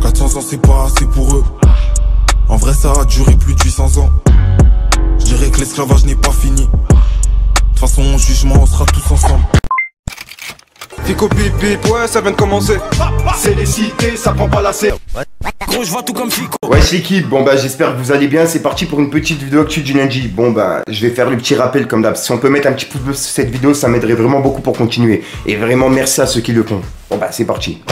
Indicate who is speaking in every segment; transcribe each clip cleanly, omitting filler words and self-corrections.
Speaker 1: 400 ans c'est pas assez pour eux. En vrai ça a duré plus de 800 ans. Je dirais que l'esclavage n'est pas fini. De toute façon au jugement on sera tous ensemble.
Speaker 2: Fico bip bip, ouais ça vient de commencer. C'est les cités, ça prend pas la serre.
Speaker 1: Gros je vois tout comme Fico.
Speaker 3: Wesh l'équipe, bon bah j'espère que vous allez bien, c'est parti pour une petite vidéo actu du lundi. Bon bah je vais faire le petit rappel comme d'hab, si on peut mettre un petit pouce bleu sur cette vidéo ça m'aiderait vraiment beaucoup pour continuer. Et vraiment merci à ceux qui le font. Bon bah c'est parti.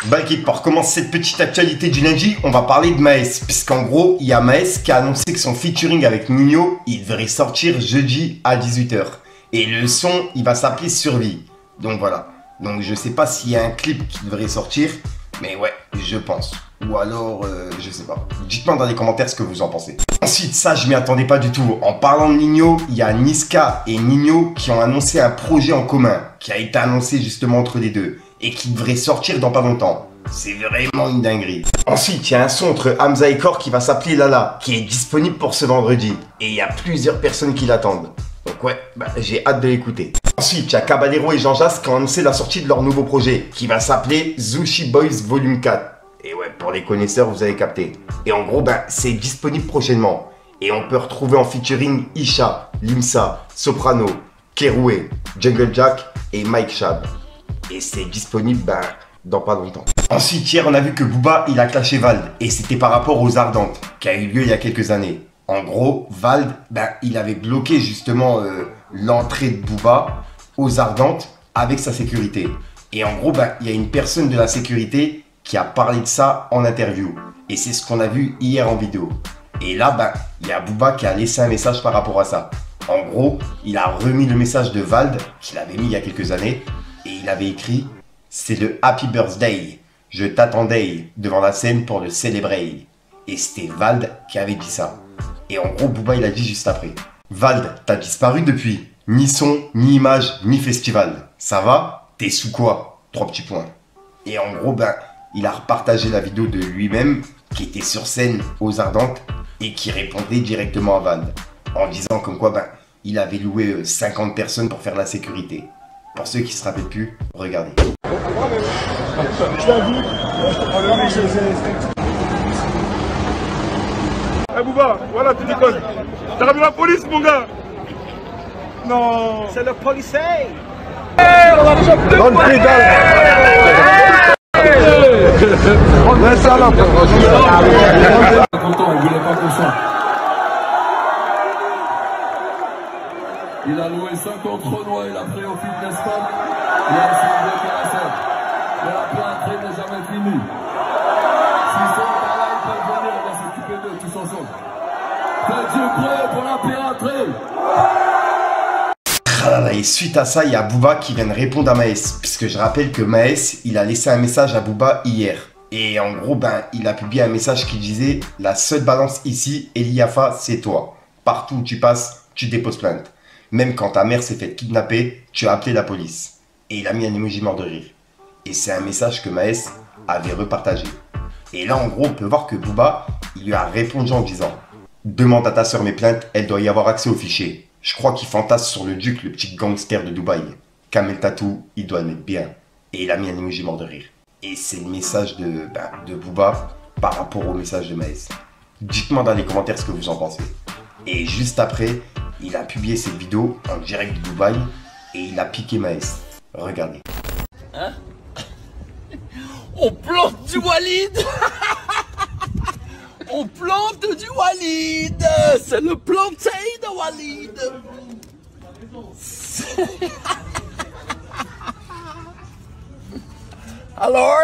Speaker 3: Bah l'équipe, pour commencer cette petite actualité du lundi, on va parler de Maes. Puisqu'en gros, il y a Maes qui a annoncé que son featuring avec Nino, il devrait sortir jeudi à 18 h. Et le son, il va s'appeler Survie. Donc voilà. Donc je sais pas s'il y a un clip qui devrait sortir, mais ouais, je pense. Ou alors, je sais pas. Dites-moi dans les commentaires ce que vous en pensez. Ensuite, ça, je m'y attendais pas du tout. En parlant de Nino, il y a Niska et Nino qui ont annoncé un projet en commun, qui a été annoncé justement entre les deux, et qui devrait sortir dans pas longtemps. C'est vraiment une dinguerie. Ensuite, il y a un son entre Hamza et Kor qui va s'appeler Lala, qui est disponible pour ce vendredi. Et il y a plusieurs personnes qui l'attendent. Donc ouais, bah, j'ai hâte de l'écouter. Ensuite, il y a Caballero et Jean Jas qui ont annoncé la sortie de leur nouveau projet, qui va s'appeler Zushi Boys Volume 4. Et ouais, pour les connaisseurs, vous avez capté. Et en gros, bah, c'est disponible prochainement. Et on peut retrouver en featuring Isha, Limsa, Soprano, Keroué, Jungle Jack et Mike Shab. Et c'est disponible bah, dans pas longtemps. Ensuite, hier, on a vu que Booba, il a clashé Vald. Et c'était par rapport aux Ardentes, qui a eu lieu il y a quelques années. En gros, Vald, ben, il avait bloqué justement l'entrée de Booba aux Ardentes avec sa sécurité. Et en gros, ben, il y a une personne de la sécurité qui a parlé de ça en interview. Et c'est ce qu'on a vu hier en vidéo. Et là, ben, il y a Booba qui a laissé un message par rapport à ça. En gros, il a remis le message de Vald qu'il avait mis il y a quelques années. Et il avait écrit « C'est le Happy Birthday. Je t'attendais devant la scène pour le célébrer. » Et c'était Vald qui avait dit ça. Et en gros, Booba, il a dit juste après. Vald, t'as disparu depuis. Ni son, ni image, ni festival. Ça va? T'es sous quoi? 3 petits points. Et en gros, ben, il a repartagé la vidéo de lui-même, qui était sur scène aux Ardentes, et qui répondait directement à Vald. En disant comme quoi, ben, il avait loué 50 personnes pour faire la sécurité. Pour ceux qui se rappellent plus, regardez.
Speaker 4: Eh Booba, voilà, tu déconnes. T'as ramené la police, mon gars. Non. C'est le policier. On a déjà plus. Bonne pédale. On ça là.
Speaker 5: Content, il voulait pas qu'on soit. Il a loué 50 Renois, il a pris au fitness club. Il a essayé de bloquer la scène. Mais la piraterie n'est jamais finie. S'ils sont par là, ils peuvent venir, on va s'occuper d'eux tous ensemble. Faites Dieu prêt pour la piraterie.
Speaker 3: Et suite à ça, il y a Booba qui vient de répondre à Maes. Puisque je rappelle que Maes, il a laissé un message à Booba hier. Et en gros, ben, il a publié un message qui disait « La seule balance ici, Eliafa, c'est toi. Partout où tu passes, tu déposes plainte. Même quand ta mère s'est fait kidnapper, tu as appelé la police. » Et il a mis un emoji mort de rire. Et c'est un message que Maes avait repartagé. Et là, en gros, on peut voir que Booba, il lui a répondu en disant « Demande à ta soeur mes plaintes, elle doit y avoir accès aux fichiers. Je crois qu'il fantasme sur le Duc, le petit gangster de Dubaï. Kamel Tatou, il doit le mettre bien. » Et il a mis un emoji mort de rire. Et c'est le message de Booba par rapport au message de Maes. Dites-moi dans les commentaires ce que vous en pensez. Et juste après, il a publié cette vidéo en direct de Dubaï et il a piqué Maes. Regardez.
Speaker 6: Hein? On plante du Walid. On plante du Walid. C'est le planté de Walid. Alors?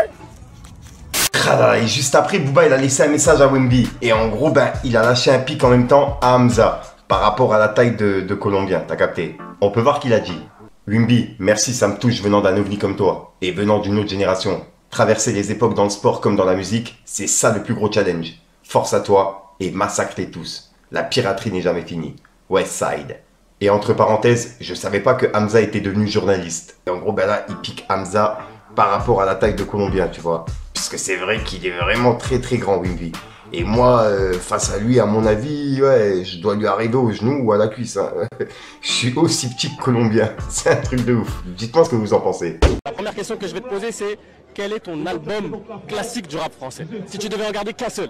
Speaker 3: Et juste après, Booba il a laissé un message à Wemby. Et en gros, ben, il a lâché un pic en même temps à Hamza. Par rapport à la taille de Colombien, t'as capté? On peut voir qu'il a dit Wemby, merci, ça me touche venant d'un ovni comme toi. Et venant d'une autre génération. Traverser les époques dans le sport comme dans la musique, c'est ça le plus gros challenge. Force à toi et massacre-les tous. La piraterie n'est jamais finie. Westside. Et entre parenthèses, je savais pas que Hamza était devenu journaliste. Et en gros, ben là, il pique Hamza par rapport à la taille de Colombien, tu vois. Puisque c'est vrai qu'il est vraiment très très grand, Wemby. Et moi, face à lui, à mon avis, ouais, je dois lui arriver au genou ou à la cuisse. Hein. Je suis aussi petit que Colombien. C'est un truc de ouf. Dites-moi ce que vous en pensez.
Speaker 7: La première question que je vais te poser, c'est quel est ton album classique du rap français? Si tu devais en garder qu'un seul.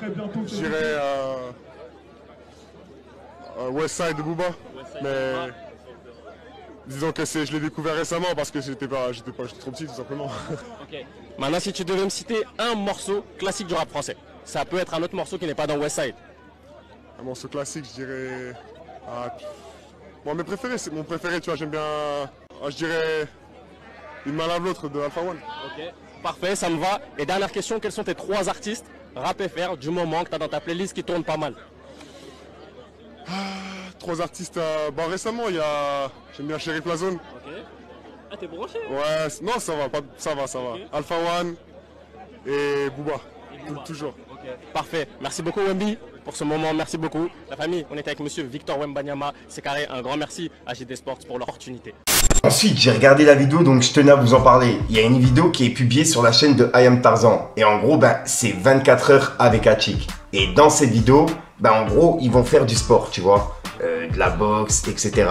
Speaker 8: Je dirais West Side de Booba. Mais disons que je l'ai découvert récemment parce que j'étais trop petit tout simplement.
Speaker 7: Okay. Maintenant, si tu devais me citer un morceau classique du rap français, ça peut être un autre morceau qui n'est pas dans West Side.
Speaker 8: Un morceau classique, je dirais. Bon, mes préférés, c'est mon préféré, tu vois, j'aime bien. Je dirais Une main lave l'autre de Alpha One.
Speaker 7: Ok, parfait, ça me va. Et dernière question, quels sont tes 3 artistes rap FR du moment que tu as dans ta playlist qui tourne pas mal?
Speaker 8: 3 artistes. Bon, récemment, j'aime bien Sheriff La Zone.
Speaker 7: Ok. Ah, t'es branché?
Speaker 8: Ouais, non, ça va, ça va. Okay. Alpha One et Booba. Toujours.
Speaker 7: Okay. Parfait. Merci beaucoup, Wemby, pour ce moment. Merci beaucoup. La famille, on était avec monsieur Victor Wembanyama. C'est carré. Un grand merci à JD Sports pour l'opportunité.
Speaker 3: Ensuite, j'ai regardé la vidéo, donc je tenais à vous en parler. Il y a une vidéo qui est publiée sur la chaîne de I Am Tarzan. Et en gros, c'est 24 heures avec Atchik. Et dans cette vidéo, en gros, ils vont faire du sport, tu vois. De la boxe, etc.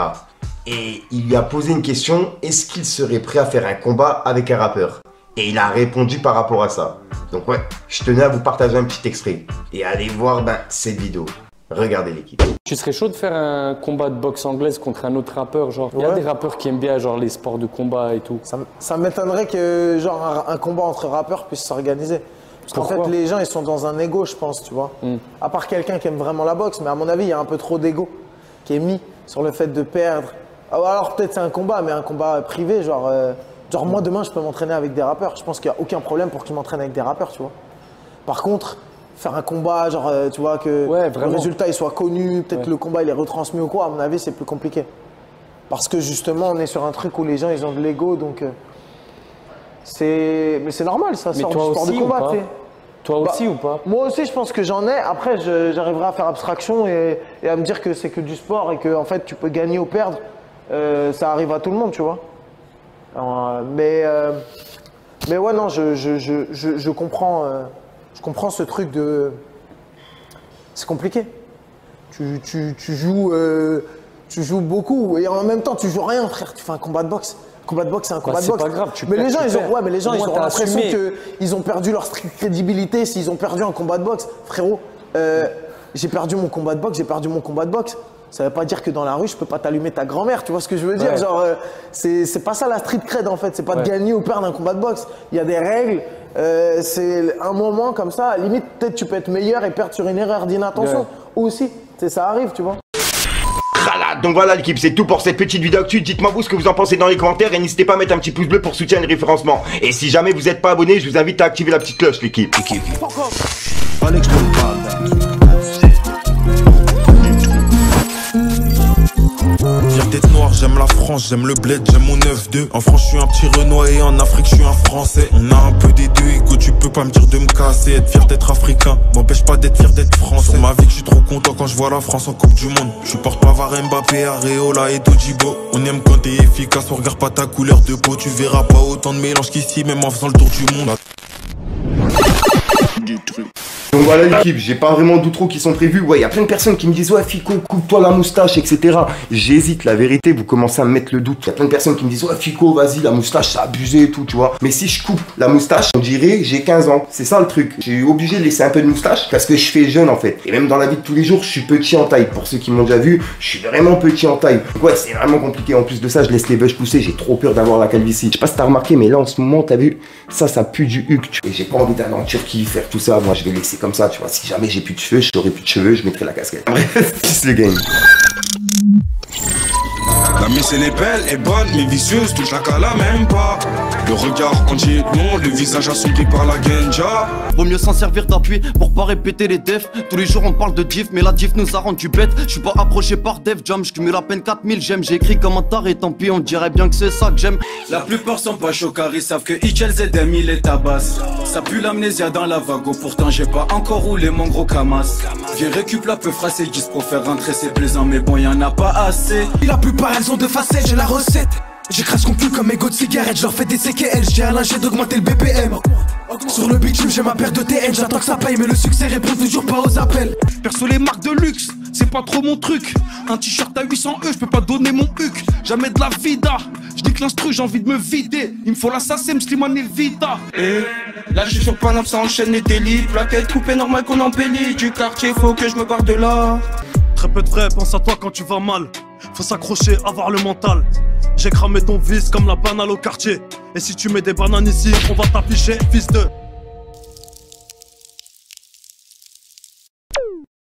Speaker 3: Et il lui a posé une question, est-ce qu'il serait prêt à faire un combat avec un rappeur? Et il a répondu par rapport à ça. Donc ouais, je tenais à vous partager un petit extrait. Et allez voir cette vidéo. Regardez l'équipe.
Speaker 9: Tu serais chaud de faire un combat de boxe anglaise contre un autre rappeur, genre il y a des rappeurs qui aiment bien genre les sports de combat et tout.
Speaker 10: Ça m'étonnerait que genre un combat entre rappeurs puisse s'organiser. Parce qu'en fait les gens ils sont dans un ego je pense, tu vois. À part quelqu'un qui aime vraiment la boxe, mais à mon avis il y a un peu trop d'ego qui est mis sur le fait de perdre. Alors peut-être c'est un combat, mais un combat privé, genre moi demain je peux m'entraîner avec des rappeurs. Je pense qu'il n'y a aucun problème pour qu'ils m'entraînent avec des rappeurs, tu vois. Par contre, faire un combat, genre tu vois que le résultat il soit connu, peut-être le combat il est retransmis ou quoi, à mon avis c'est plus compliqué. Parce que justement on est sur un truc où les gens ils ont de l'ego, donc mais c'est normal, ça sort du sport de combat.
Speaker 9: Toi aussi ou pas?
Speaker 10: Moi aussi je pense que j'en ai, après j'arriverai à faire abstraction et à me dire que c'est que du sport et que en fait tu peux gagner ou perdre, ça arrive à tout le monde, tu vois. Alors, mais ouais non, je comprends ce truc de... C'est compliqué. Tu joues beaucoup et en même temps tu joues rien, frère. Tu fais un combat de boxe. Un combat de boxe, c'est un combat de boxe.
Speaker 9: C'est pas grave,
Speaker 10: mais les gens, ils ont l'impression qu'ils ont perdu leur crédibilité s'ils ont perdu un combat de boxe. Frérot, j'ai perdu mon combat de boxe, j'ai perdu mon combat de boxe. Ça veut pas dire que dans la rue, je peux pas t'allumer ta grand-mère, tu vois ce que je veux dire? Genre, c'est pas ça la street cred en fait, c'est pas de gagner ou perdre un combat de boxe. Il y a des règles, c'est un moment comme ça, à la limite, peut-être tu peux être meilleur et perdre sur une erreur d'inattention aussi. Ça arrive, tu vois.
Speaker 3: Donc voilà l'équipe, c'est tout pour cette petite vidéo actu. Dites-moi vous ce que vous en pensez dans les commentaires et n'hésitez pas à mettre un petit pouce bleu pour soutenir le référencement. Et si jamais vous n'êtes pas abonné, je vous invite à activer la petite cloche l'équipe.
Speaker 1: Fier d'être noir, j'aime la France, j'aime le bled, j'aime mon 9-2. En France je suis un petit Renoir et en Afrique je suis un Français. On a un peu des deux, Hugo, tu peux pas me dire de me casser. Être fier d'être africain, m'empêche pas d'être fier d'être français. Sur ma vie que je suis trop content quand je vois la France en Coupe du Monde. Je supporte pas Var, Mbappé, Areola et Dodibo. On aime quand t'es efficace, on regarde pas ta couleur de peau. Tu verras pas autant de mélange qu'ici, même en faisant le tour du monde.
Speaker 3: Donc voilà l'équipe, j'ai pas vraiment d'outro qui sont prévus. Ouais, il y a plein de personnes qui me disent ouais Fico, coupe-toi la moustache, etc. J'hésite, la vérité, vous commencez à me mettre le doute. Il y a plein de personnes qui me disent ouais Fico, vas-y, la moustache, c'est abusé et tout, tu vois. Mais si je coupe la moustache, on dirait j'ai 15 ans. C'est ça le truc. J'ai obligé de laisser un peu de moustache parce que je fais jeune en fait. Et même dans la vie de tous les jours, je suis petit en taille. Pour ceux qui m'ont déjà vu, je suis vraiment petit en taille. Donc ouais, c'est vraiment compliqué. En plus de ça, je laisse les bush pousser. J'ai trop peur d'avoir la calvitie. Je sais pas si t'as remarqué, mais là en ce moment, t'as vu, ça pue du huc. Et j'ai pas envie d'aller en Turquie faire tout ça. Moi, je vais laisser comme ça, tu vois. Si jamais j'ai plus de cheveux, j'aurais plus de cheveux, je mettrai la casquette. Bref, peace le game.
Speaker 1: La mise elle est belle et bonne, mais vicieuse, touche la cala même pas. Le regard entier long, le visage assombri par la genja.
Speaker 6: Vaut mieux s'en servir d'appui pour pas répéter les defs. Tous les jours on parle de diff, mais la diff nous a rendu bête. Je suis pas approché par Def Jam, je cumule à peine 4000 j'aime. J'écris comme un taré, tant pis, on dirait bien que c'est ça que j'aime.
Speaker 11: La plupart sont pas chauds car ils savent que Hitchell ZM il est tabasse. Ça pue l'amnésia dans la vago, pourtant j'ai pas encore roulé mon gros camas. Viens récup la peu phrase et 10 pour faire rentrer, c'est plaisant mais bon y'en a pas assez.
Speaker 12: La plupart elles ont deux facettes, j'ai la recette. J'écrase qu'on pue comme mégot de cigarette, je leur fais des CKL, j'ai à linge d'augmenter le BPM. Sur le bitume j'ai ma paire de TN, j'attends que ça paye mais le succès répond toujours pas aux appels.
Speaker 13: Perso les marques de luxe, c'est pas trop mon truc. Un t-shirt à 800 €, je peux pas donner mon huc. Jamais de la vida, je dis que l'instru j'ai envie de me vider. Il me faut l'assassin, Slimane et Vita.
Speaker 14: Et là je suis sur Paname, ça enchaîne les délits. Plaquette coupée, normal qu'on embellit. Du quartier, faut que je me barre de là.
Speaker 13: Très peu de vrai, pense à toi quand tu vas mal. Faut s'accrocher, avoir le mental. J'ai cramé ton vice comme la banane au quartier. Et si tu mets des bananes ici, on va t'afficher, fils de.